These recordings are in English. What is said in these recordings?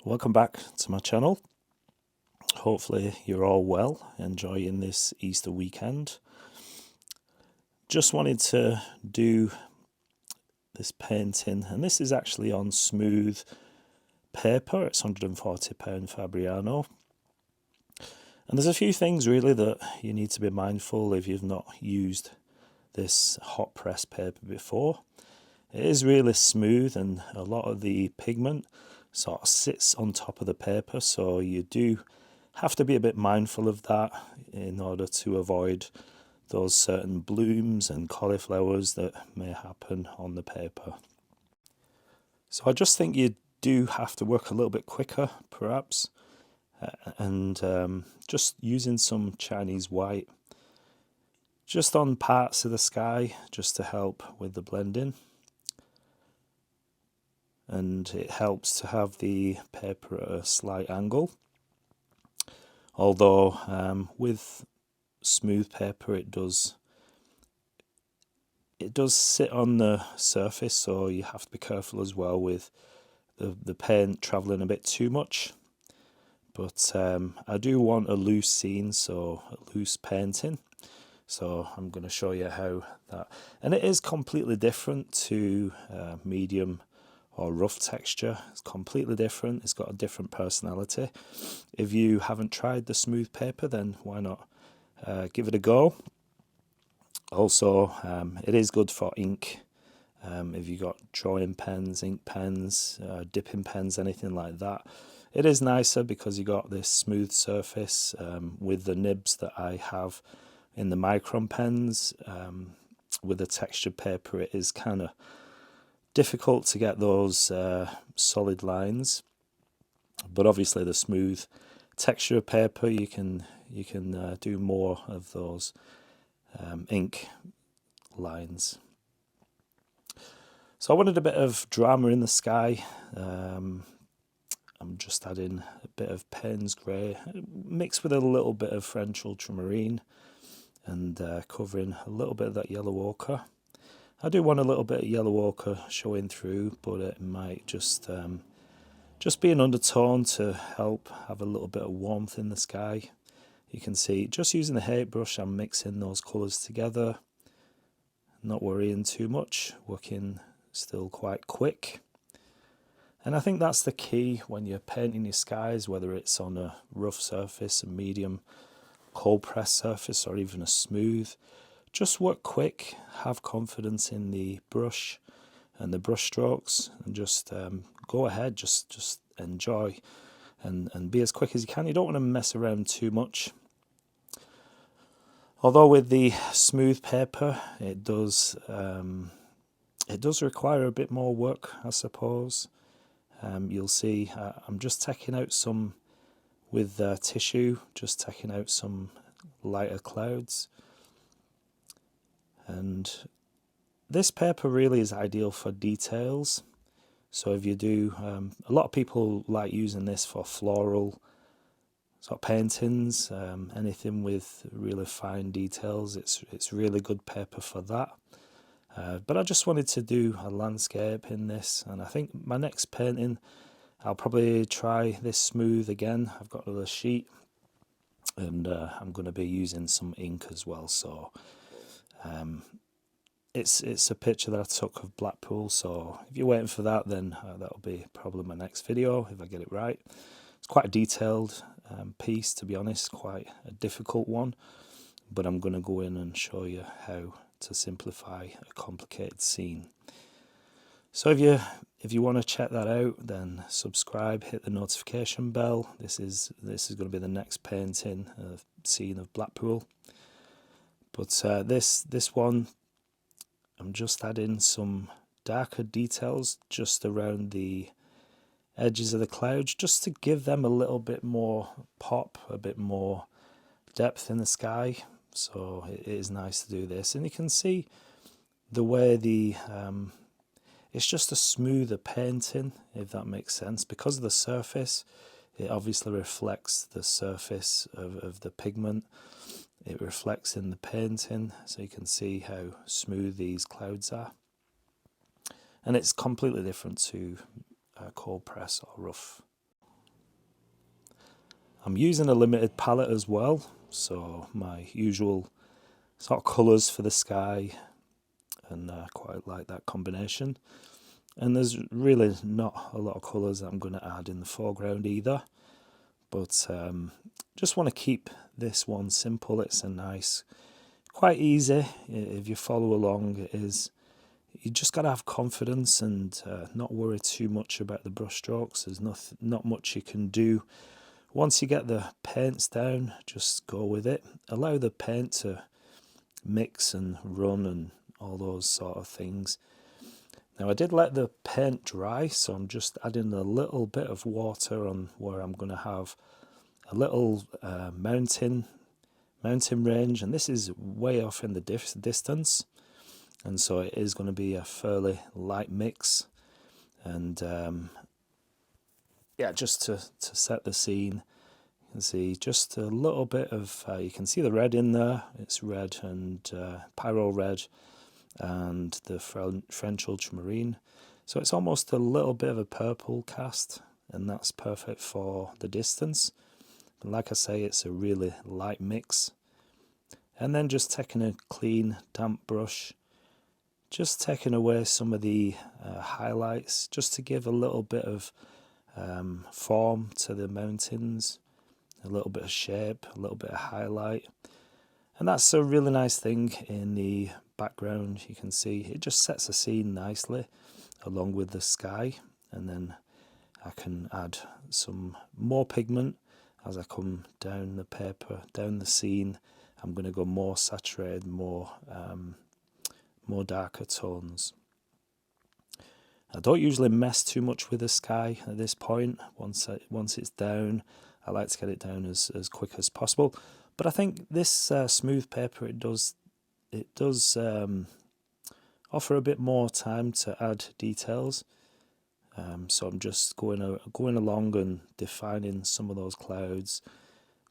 Welcome back to my channel. Hopefully you're all well, enjoying this Easter weekend. Just wanted to do this painting, and this is actually on smooth paper. It's £140 Fabriano. And there's a few things really that you need to be mindful if you've not used this hot press paper before. It is really smooth, and a lot of the pigment sort of sits on top of the paper, so you do have to be a bit mindful of that in order to avoid those certain blooms and cauliflowers that may happen on the paper. So I just think you do have to work a little bit quicker perhaps, and just using some Chinese white just on parts of the sky just to help with the blending. And it helps to have the paper at a slight angle, although with smooth paper it does sit on the surface, so you have to be careful as well with the paint traveling a bit too much. But I do want a loose scene, so a loose painting, so I'm going to show you how that, and it is completely different to medium or rough texture. It's completely different. It's got a different personality. If you haven't tried the smooth paper, then why not give it a go. Also, it is good for ink. If you got drawing pens, ink pens, dipping pens, anything like that, it is nicer because you got this smooth surface with the nibs that I have in the micron pens. With the textured paper, it is kind of difficult to get those solid lines, but obviously the smooth texture of paper, you can do more of those ink lines. So I wanted a bit of drama in the sky. I'm just adding a bit of Payne's grey mixed with a little bit of French ultramarine, and covering a little bit of that yellow ochre. I do want a little bit of yellow ochre showing through, but it might just be an undertone to help have a little bit of warmth in the sky. You can see, just using the hate brush, I'm mixing those colours together, not worrying too much, working still quite quick. And I think that's the key when you're painting your skies, whether it's on a rough surface, a medium cold press surface, or even a smooth. Just work quick, have confidence in the brush and the brush strokes, and just go ahead, just enjoy and be as quick as you can. You don't want to mess around too much. Although with the smooth paper, it does require a bit more work, I suppose. You'll see I'm just taking out some with tissue, just taking out some lighter clouds. And this paper really is ideal for details. So if you do, a lot of people like using this for floral sort of paintings, anything with really fine details. It's really good paper for that. But I just wanted to do a landscape in this, and I think my next painting I'll probably try this smooth again. I've got another sheet, and I'm going to be using some ink as well. So it's a picture that I took of Blackpool, so if you're waiting for that, then that'll be probably my next video if I get it right. It's quite a detailed piece, to be honest, quite a difficult one, but I'm going to go in and show you how to simplify a complicated scene. So if you want to check that out, then subscribe, hit the notification bell. This is going to be the next painting scene of Blackpool. But this one, I'm just adding some darker details just around the edges of the clouds, just to give them a little bit more pop, a bit more depth in the sky. So it is nice to do this, and you can see the way it's just a smoother painting, if that makes sense. Because of the surface, it obviously reflects the surface of the pigment. It reflects in the painting, so you can see how smooth these clouds are. And it's completely different to cold press or rough. I'm using a limited palette as well, so my usual sort of colours for the sky, and I quite like that combination. And there's really not a lot of colours that I'm going to add in the foreground either, but just want to keep this one simple. It's a nice, quite easy if you follow along. It is, you just got to have confidence and not worry too much about the brush strokes. There's not much you can do. Once you get the paints down, just go with it. Allow the paint to mix and run and all those sort of things. Now I did let the paint dry, so I'm just adding a little bit of water on where I'm going to have a little mountain range, and this is way off in the distance, and so it is going to be a fairly light mix. And yeah, just to set the scene, you can see just a little bit of, you can see the red in there. It's red and pyro red and the French ultramarine. So it's almost a little bit of a purple cast, and that's perfect for the distance. But like I say, it's a really light mix. And then just taking a clean, damp brush, just taking away some of the highlights, just to give a little bit of form to the mountains, a little bit of shape, a little bit of highlight. And that's a really nice thing in the background. You can see it just sets the scene nicely along with the sky. And then I can add some more pigment as I come down the paper, down the scene. I'm going to go more saturated, more darker tones. I don't usually mess too much with the sky at this point. Once it's down, I like to get it down as quick as possible. But I think this smooth paper, it does offer a bit more time to add details. So I'm just going along and defining some of those clouds,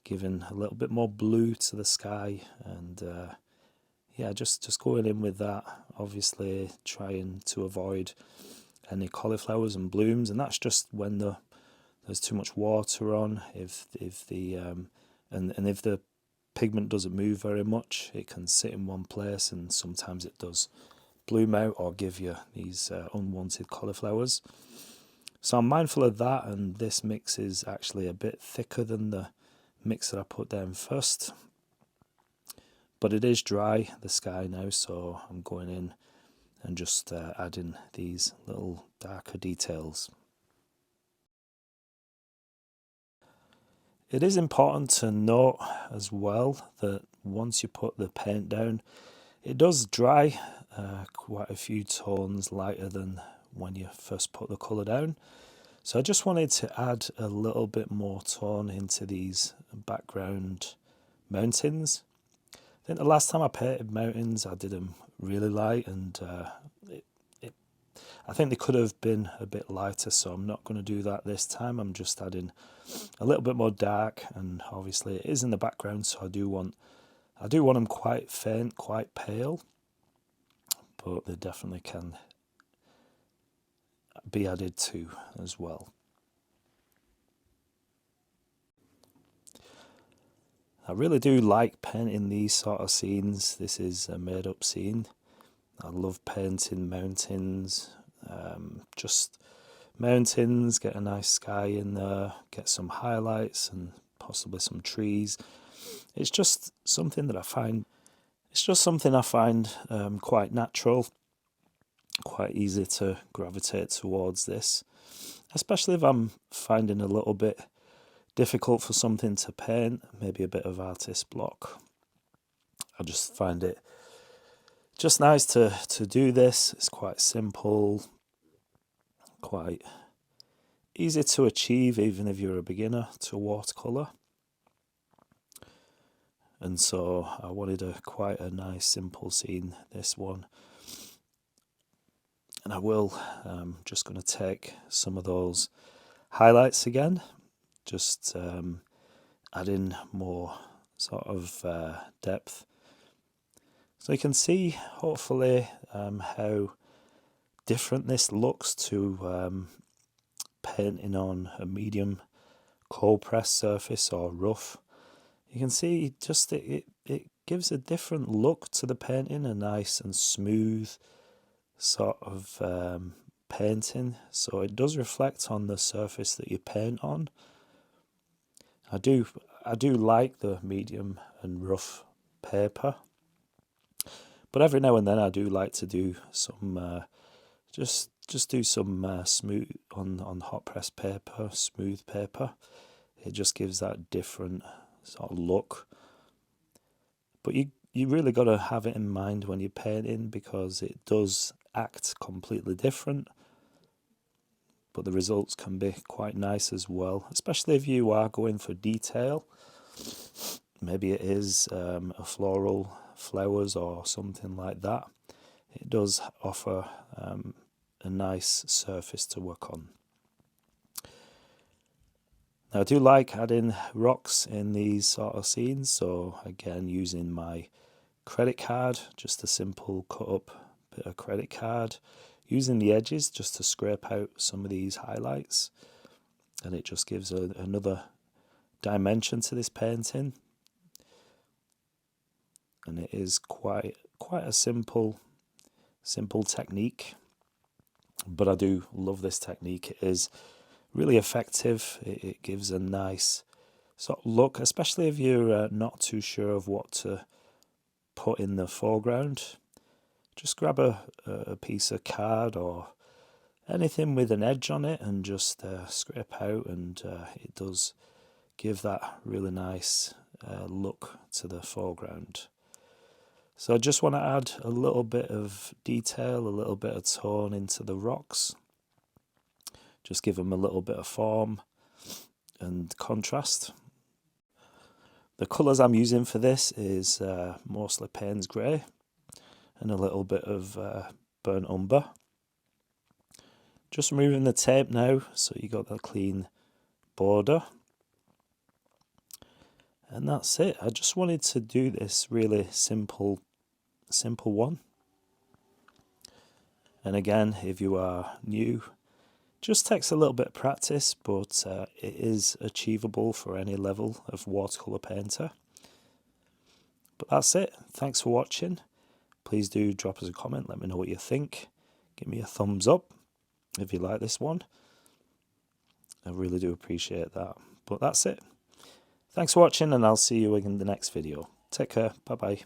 giving a little bit more blue to the sky, and yeah, just going in with that. Obviously, trying to avoid any cauliflowers and blooms, and that's just when there's too much water on. If the and if the pigment doesn't move very much, it can sit in one place, and sometimes it does bloom out or give you these unwanted cauliflowers. So I'm mindful of that, and this mix is actually a bit thicker than the mix that I put down first. But it is dry, the sky now, so I'm going in and just adding these little darker details. It is important to note as well that once you put the paint down, it does dry quite a few tones lighter than when you first put the colour down. So I just wanted to add a little bit more tone into these background mountains. I think the last time I painted mountains, I did them really light, and I think they could have been a bit lighter, so I'm not going to do that this time. I'm just adding a little bit more dark, and obviously it is in the background, so I do want them quite faint, quite pale, but they definitely can be added to as well. I really do like painting these sort of scenes. This is a made up scene. I love painting mountains, just mountains, get a nice sky in there, get some highlights and possibly some trees. It's just something that I find, quite natural, quite easy to gravitate towards this, especially if I'm finding a little bit difficult for something to paint, maybe a bit of artist block. I just find it just nice to do this. It's quite simple, quite easy to achieve even if you're a beginner to watercolor. And so I wanted quite a nice simple scene, this one. And I will, just going to take some of those highlights again, just add in more sort of depth. So you can see, hopefully, how different this looks to painting on a medium cold press surface or rough, you can see just it gives a different look to the painting, a nice and smooth sort of painting, so it does reflect on the surface that you paint on. I do like the medium and rough paper, but every now and then I do like to do some just do some smooth on hot press paper, smooth paper. It just gives that different sort of look. But you really got to have it in mind when you're painting, because it does act completely different, but the results can be quite nice as well, especially if you are going for detail. Maybe it is a floral, flowers or something like that. It does offer a nice surface to work on. Now, I do like adding rocks in these sort of scenes, so again, using my credit card, just a simple cut up bit of credit card, using the edges just to scrape out some of these highlights, and it just gives another dimension to this painting. And it is quite a simple technique, but I do love this technique. It is really effective. It gives a nice sort of look, especially if you're not too sure of what to put in the foreground. Just grab a piece of card or anything with an edge on it and just scrape out, and it does give that really nice look to the foreground. So I just want to add a little bit of detail, a little bit of tone into the rocks. Just give them a little bit of form and contrast. The colours I'm using for this is mostly Payne's Grey and a little bit of burnt umber. Just removing the tape now, so you got that clean border. And that's it. I just wanted to do this really simple one. And again, if you are new, just takes a little bit of practice, but it is achievable for any level of watercolour painter. But that's it. Thanks for watching. Please do drop us a comment, let me know what you think. Give me a thumbs up if you like this one. I really do appreciate that. But that's it. Thanks for watching, and I'll see you in the next video. Take care. Bye bye.